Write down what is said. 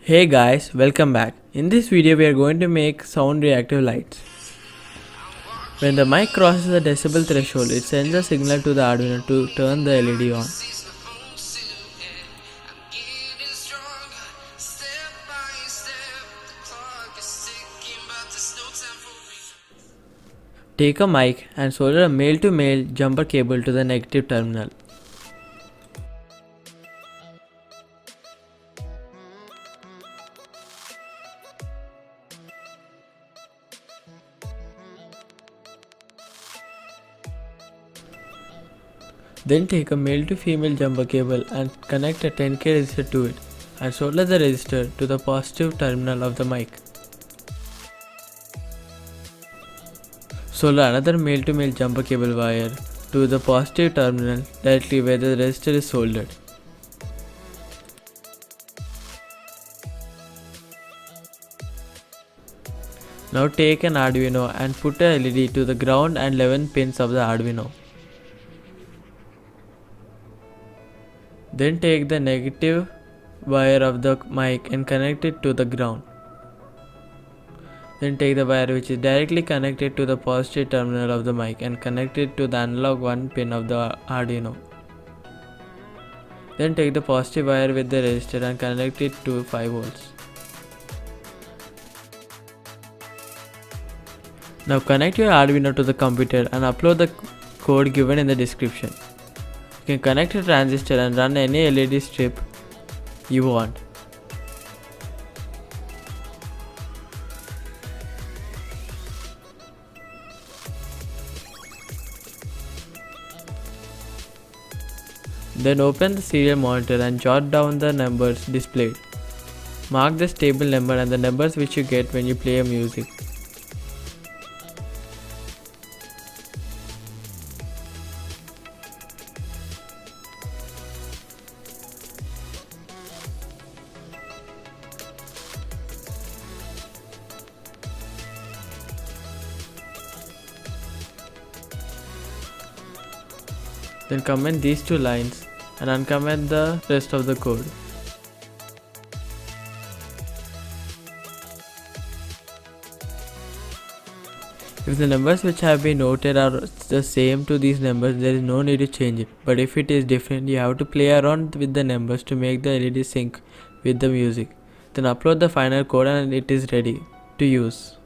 Hey guys, welcome back. In this video we are going to make sound reactive lights. When the mic crosses the decibel threshold, it sends a signal to the Arduino to turn the LED on. Take a mic and solder a male-to-male jumper cable to the negative terminal. Then take a male to female jumper cable and connect a 10K resistor to it and solder the resistor to the positive terminal of the mic. Solder another male to male jumper cable wire to the positive terminal directly where the resistor is soldered. Now take an Arduino and put a LED to the ground and 11 pins of the Arduino. Then take the negative wire of the mic and connect it to the ground. Then take the wire which is directly connected to the positive terminal of the mic and connect it to the analog 1 pin of the Arduino. Then take the positive wire with the resistor and connect it to 5 volts. Now connect your Arduino to the computer and upload the code given in the description. You can connect a transistor and run any LED strip you want. Then open the serial monitor and jot down the numbers displayed. Mark the stable number and the numbers which you get when you play a music. Then comment these two lines and uncomment the rest of the code. If the numbers which have been noted are the same to these numbers, there is no need to change it. But if it is different, you have to play around with the numbers to make the LED sync with the music. Then upload the final code and it is ready to use.